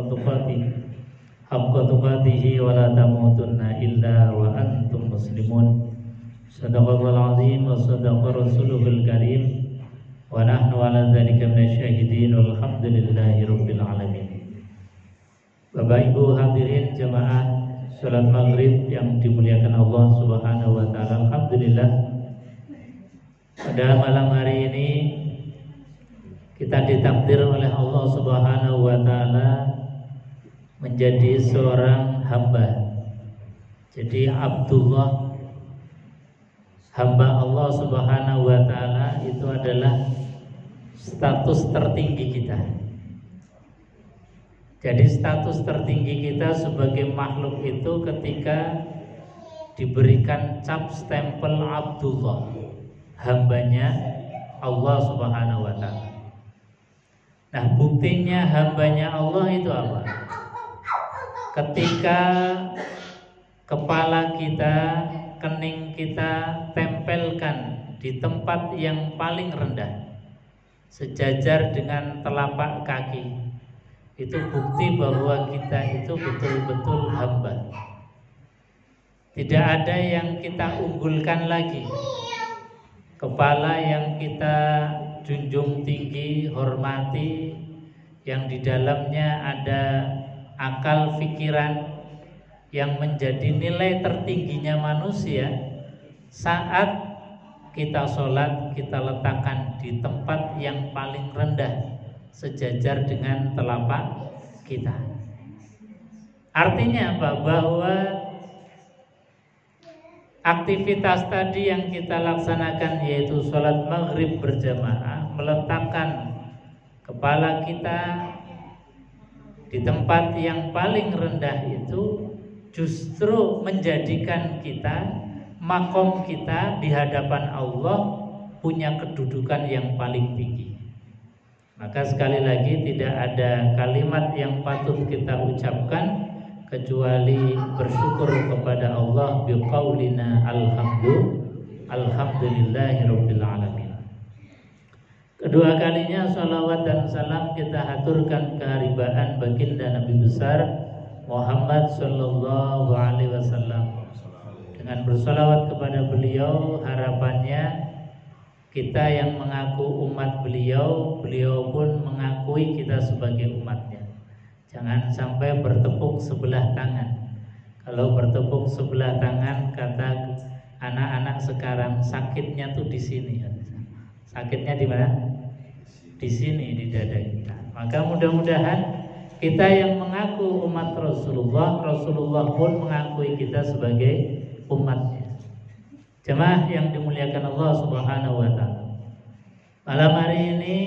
tuqatih haqqa tuqatihi wa la tamutunna illa wa antum muslimun. Sadaqallahul azim wa sadaqa rasuluhul karim wa nahnu ala dzalika minasyahidin walhamdulillahi rabbil alamin. Bapak Ibu hadirin jamaah salat maghrib yang dimuliakan Allah Subhanahu wa taala. Alhamdulillah, pada malam hari ini kita ditakdir oleh Allah Subhanahu wa taala menjadi seorang hamba. Jadi Abdullah, hamba Allah Subhanahu wa taala itu adalah status tertinggi kita. Jadi status tertinggi kita sebagai makhluk itu ketika diberikan cap stempel Abdullah, hambanya Allah Subhanahu wa taala. Nah, buktinya hambanya Allah itu apa? Ketika kepala kita, kening kita tempelkan di tempat yang paling rendah, sejajar dengan telapak kaki, itu bukti bahwa kita itu betul-betul hamba. Tidak ada yang kita unggulkan lagi. Kepala yang kita junjung tinggi, hormati, yang di dalamnya ada akal pikiran yang menjadi nilai tertingginya manusia. Saat kita sholat, kita letakkan di tempat yang paling rendah, sejajar dengan telapak kita. Artinya apa? Bahwa aktivitas tadi yang kita laksanakan, yaitu sholat maghrib berjamaah, meletakkan kepala kita di tempat yang paling rendah, itu justru menjadikan kita, makom kita di hadapan Allah punya kedudukan yang paling tinggi. Maka sekali lagi tidak ada kalimat yang patut kita ucapkan kecuali bersyukur kepada Allah biqaulina alhamdulillahirabbil alamin. Kedua kalinya salawat dan salam kita haturkan keharibaan baginda Nabi besar Muhammad sallallahu alaihi wasallam. Dengan bersalawat kepada beliau, harapannya kita yang mengaku umat beliau, beliau pun mengakui kita sebagai umatnya. Jangan sampai bertepuk sebelah tangan. Kalau bertepuk sebelah tangan, kata anak-anak sekarang, sakitnya tuh di sini. Sakitnya di mana? Di sini, di dada kita. Maka mudah-mudahan kita yang mengaku umat Rasulullah, Rasulullah pun mengakui kita sebagai umatnya. Jemaah yang dimuliakan Allah Subhanahu wa taala. Malam hari ini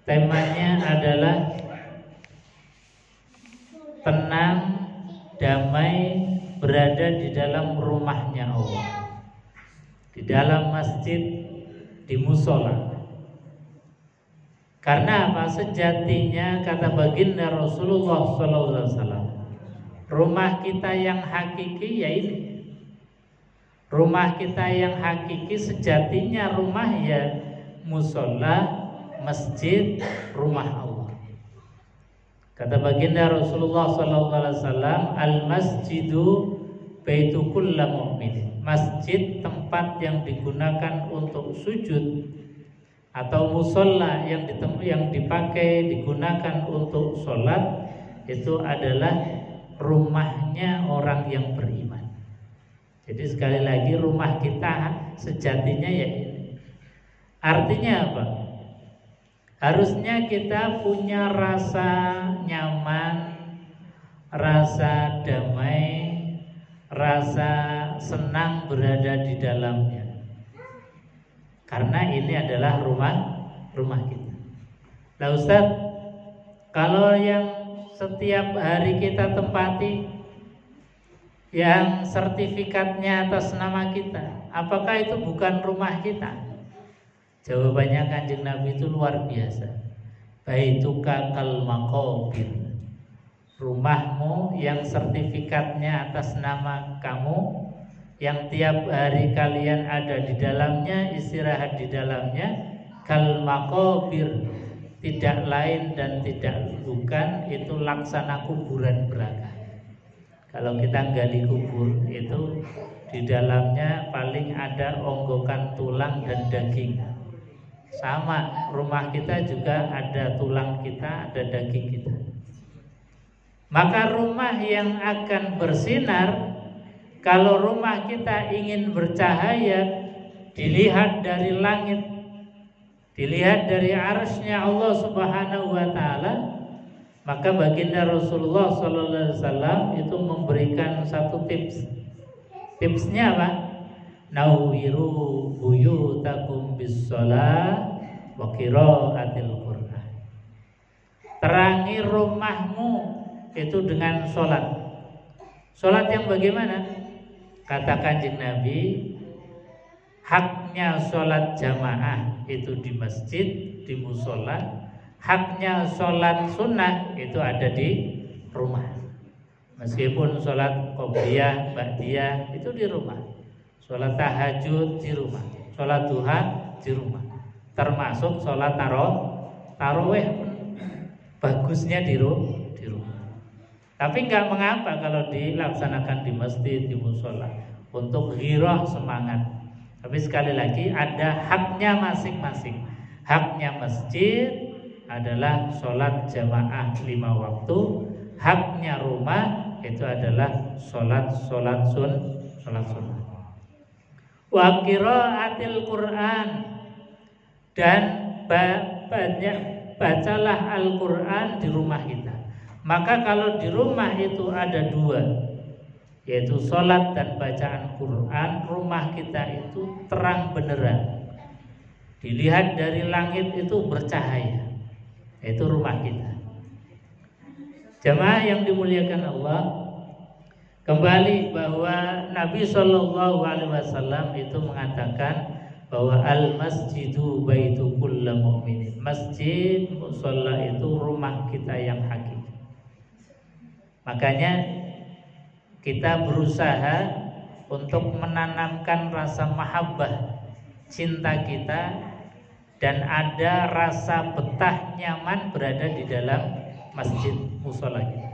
temanya adalah tenang, damai, berada di dalam rumahnya Allah, di dalam masjid, di musola. Karena apa? Sejatinya kata baginda Rasulullah SAW, rumah kita yang hakiki ya ini. Rumah kita yang hakiki sejatinya rumah ya musola, masjid, rumah Allah. Kata baginda Rasulullah SAW, al masjidu baitu kulli mu'min. Masjid tempat yang digunakan untuk sujud, atau musola yang dipakai digunakan untuk sholat, itu adalah rumahnya orang yang beriman. Jadi sekali lagi rumah kita sejatinya ya ini. Artinya apa? Harusnya kita punya rasa nyaman, rasa damai, rasa senang berada di dalamnya. Karena ini adalah rumah kita. Nah Ustaz, kalau yang setiap hari kita tempati, yang sertifikatnya atas nama kita, apakah itu bukan rumah kita? Jawabannya Kanjeng Nabi itu luar biasa. Baituka kal maqabir. Rumahmu yang sertifikatnya atas nama kamu, yang tiap hari kalian ada di dalamnya, istirahat di dalamnya, kal maqabir, tidak lain dan tidak bukan itu laksana kuburan belaka. Kalau kita gali kubur itu di dalamnya paling ada onggokan tulang dan daging. Sama rumah kita juga ada tulang kita, ada daging kita. Maka rumah yang akan bersinar, kalau rumah kita ingin bercahaya, dilihat dari langit, dilihat dari arsy-Nya Allah Subhanahu wa taala, maka baginda Rasulullah sallallahu alaihi wasallam itu memberikan satu tips. Tipsnya apa? Nawwiru buyutakum bis-shalah wa qiraatil Qur'an. Terangi rumahmu itu dengan sholat. Sholat yang bagaimana? Kata Kanjeng Nabi, haknya sholat jamaah itu di masjid, di musola. Haknya sholat sunnah itu ada di rumah. Meskipun sholat qobliyah, ba'diyah itu di rumah. Sholat tahajud di rumah. Sholat duha di rumah. Termasuk sholat tarawih bagusnya di rumah. Tapi nggak mengapa kalau dilaksanakan di masjid, di musola, untuk ghirah semangat. Tapi sekali lagi ada haknya masing-masing. Haknya masjid adalah sholat jamaah 5 waktu. Haknya rumah itu adalah sholat sunnah. Wa qiraatil Qur'an, dan bacalah Al-Quran di rumah kita. Maka kalau di rumah itu ada 2, yaitu sholat dan bacaan Quran, rumah kita itu terang beneran. Dilihat dari langit itu bercahaya. Itu rumah kita. Jemaah yang dimuliakan Allah, kembali bahwa Nabi Shallallahu Alaihi Wasallam itu mengatakan bahwa al-masjidu baitu kulli mu'minin. Masjid, musholla itu rumah kita yang hakiki. Makanya kita berusaha untuk menanamkan rasa mahabbah, cinta kita, dan ada rasa betah nyaman berada di dalam masjid musholla kita.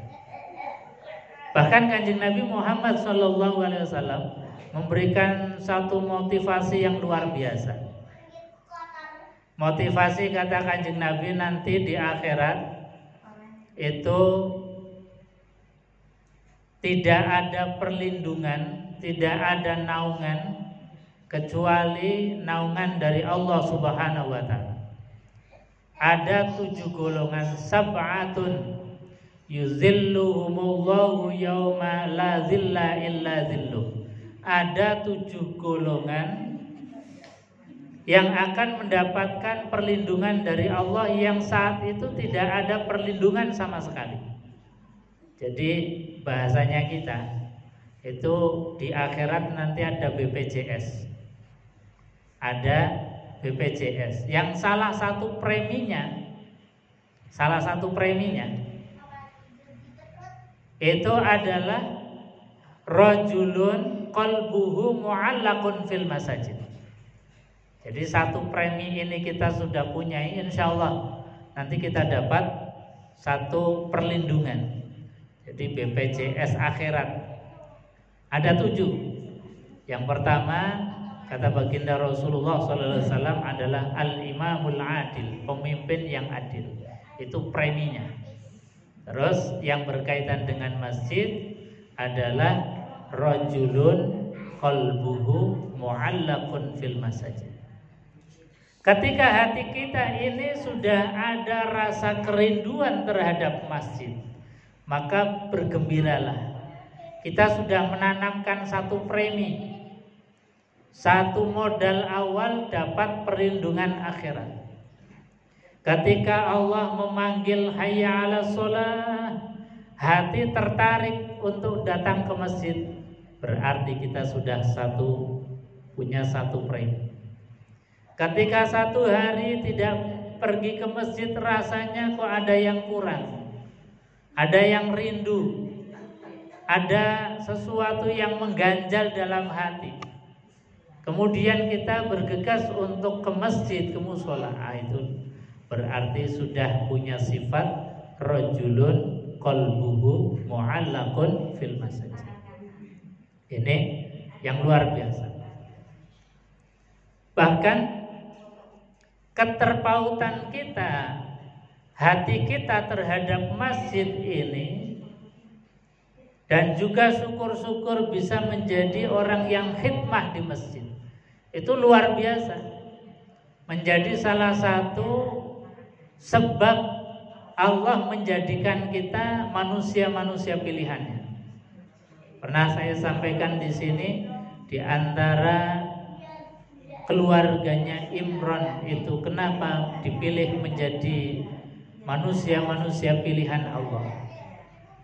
Bahkan Kanjeng Nabi Muhammad SAW memberikan satu motivasi yang luar biasa. Motivasi kata Kanjeng Nabi nanti di akhirat itu tidak ada perlindungan, tidak ada naungan kecuali naungan dari Allah Subhanahu wa taala. Ada 7 golongan, sab'atun yuzilluhumullahu yauma la zilla illa zilluh. Ada 7 golongan yang akan mendapatkan perlindungan dari Allah yang saat itu tidak ada perlindungan sama sekali. Jadi bahasanya kita itu di akhirat nanti ada BPJS. Ada BPJS yang salah satu preminya itu adalah rajulun qalbuhu mu'allaqun fil masajid. Jadi satu premi ini kita sudah punya, insyaallah nanti kita dapat satu perlindungan. Jadi BPJS akhirat ada 7. Yang pertama kata baginda Rasulullah SAW adalah al-imamul adil, pemimpin yang adil. Itu preminya. Terus yang berkaitan dengan masjid adalah rajulun qalbuhu mu'allaqun fil masajid. Ketika hati kita ini sudah ada rasa kerinduan terhadap masjid, maka bergembiralah. Kita sudah menanamkan satu premi, satu modal awal dapat perlindungan akhirat. Ketika Allah memanggil hayya 'alas shalah, hati tertarik untuk datang ke masjid, berarti kita sudah punya satu premi. Ketika satu hari tidak pergi ke masjid, rasanya kok ada yang kurang, ada yang rindu, ada sesuatu yang mengganjal dalam hati. Kemudian kita bergegas untuk ke masjid, ke musola. Itu berarti sudah punya sifat rajulun qalbuhu mu'allaqun fil masjid. Ini yang luar biasa. Bahkan keterpautan kita, hati kita terhadap masjid ini, dan juga syukur-syukur bisa menjadi orang yang khidmah di masjid, itu luar biasa. Menjadi salah satu sebab Allah menjadikan kita manusia-manusia pilihannya. Pernah saya sampaikan di sini, di antara keluarganya Imran itu kenapa dipilih menjadi manusia-manusia pilihan Allah.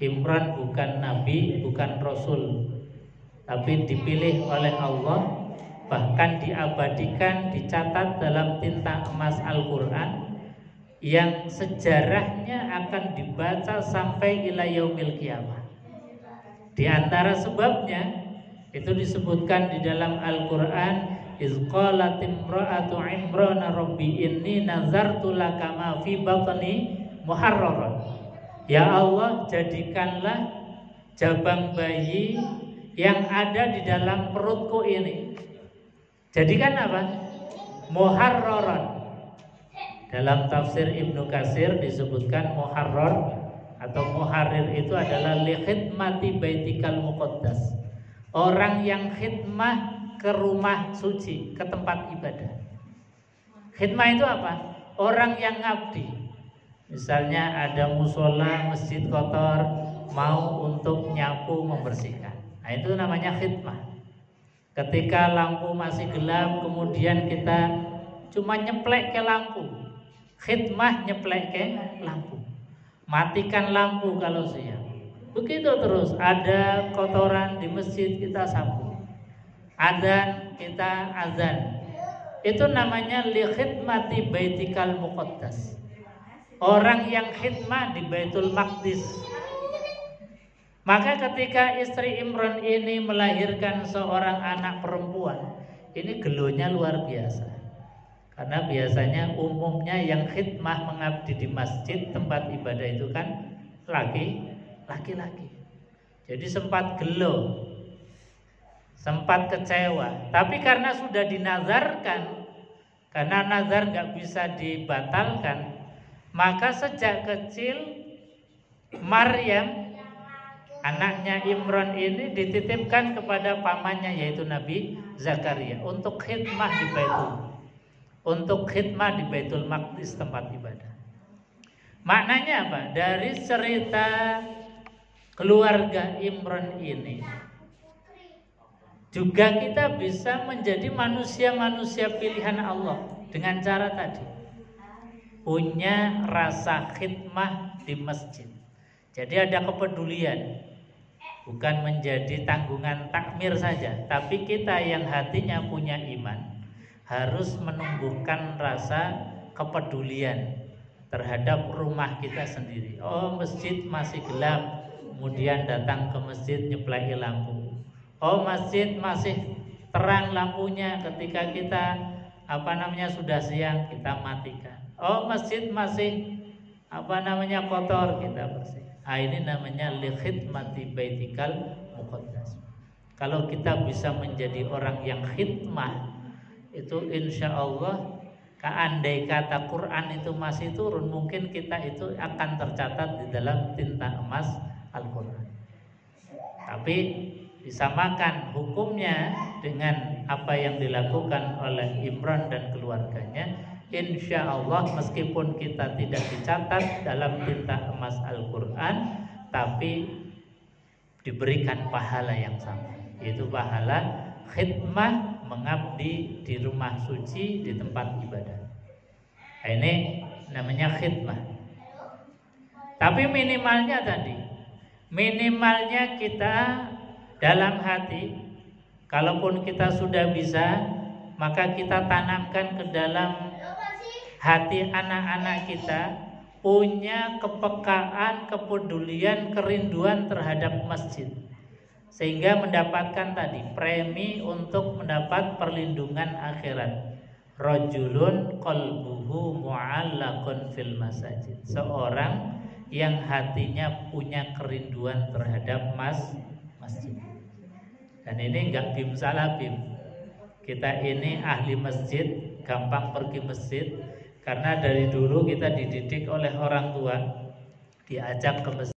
Imran bukan nabi, bukan rasul, tapi dipilih oleh Allah, bahkan diabadikan, dicatat dalam tinta emas Al-Quran yang sejarahnya akan dibaca sampai ila yaumil qiyamah. Di antara sebabnya itu disebutkan di dalam Al-Quran, iz qalat imra'atu Imran rabbi inni nazartu laka ma fi batni muharraran. Ya Allah, jadikanlah jabang bayi yang ada di dalam perutku ini. Jadikan apa? Muharraran. Dalam tafsir Ibnu Katsir disebutkan muharrar atau muharrir itu adalah li khidmati baitikal muqaddas. Orang yang khidmah ke rumah suci, ke tempat ibadah. Khidmah itu apa? Orang yang ngabdi. Misalnya ada musola, masjid kotor, mau untuk nyapu, membersihkan. Nah, itu namanya khidmah. Ketika lampu masih gelap, kemudian kita cuma nyeplek ke lampu. Khidmah nyeplek ke lampu. Matikan lampu kalau siang. Begitu terus, ada kotoran di masjid kita sapu. Adzan kita azan. Itu namanya li khidmati baitikal muqaddas. Orang yang khidmah di Baitul Maqdis. Maka ketika istri Imran ini melahirkan seorang anak perempuan, ini gelonya luar biasa. Karena biasanya umumnya yang khidmah mengabdi di masjid tempat ibadah itu kan laki-laki. Jadi sempat gelo, sempat kecewa. Tapi karena sudah dinazarkan, karena nazar nggak bisa dibatalkan, maka sejak kecil Maryam, anaknya Imran ini dititipkan kepada pamannya yaitu Nabi Zakaria untuk khidmah di Baitul Maqdis tempat ibadah. Maknanya apa? Dari cerita keluarga Imran ini juga kita bisa menjadi manusia-manusia pilihan Allah dengan cara tadi, punya rasa khidmah di masjid. Jadi ada kepedulian, bukan menjadi tanggungan takmir saja, tapi kita yang hatinya punya iman harus menumbuhkan rasa kepedulian terhadap rumah kita sendiri. Oh, masjid masih gelap, kemudian datang ke masjid nyeplaki lampu. Oh, masjid masih terang lampunya, ketika kita sudah siang kita matikan. Oh, masjid masih kotor, kita bersih. Ini namanya li khidmati baitikal muqaddas. Kalau kita bisa menjadi orang yang khidmah, itu insya Allah, andai kata Quran itu masih turun, mungkin kita itu akan tercatat di dalam tinta emas Al-Quran. Tapi disamakan hukumnya dengan apa yang dilakukan oleh Imran dan keluarganya, insya Allah meskipun kita tidak dicatat dalam tinta emas Al-Quran, tapi diberikan pahala yang sama, yaitu pahala khidmah mengabdi di rumah suci, di tempat ibadah. Ini namanya khidmah. Tapi minimalnya kita dalam hati, kalaupun kita sudah bisa, maka kita tanamkan ke dalam hati anak-anak kita punya kepekaan, kepedulian, kerinduan terhadap masjid, sehingga mendapatkan tadi premi untuk mendapat perlindungan akhirat. rajulun qalbuhu mu'allaqun fil masajid. Seorang yang hatinya punya kerinduan terhadap masjid. Dan ini enggak bim salah bim. Kita ini ahli masjid, gampang pergi masjid karena dari dulu kita dididik oleh orang tua, diajak ke masjid.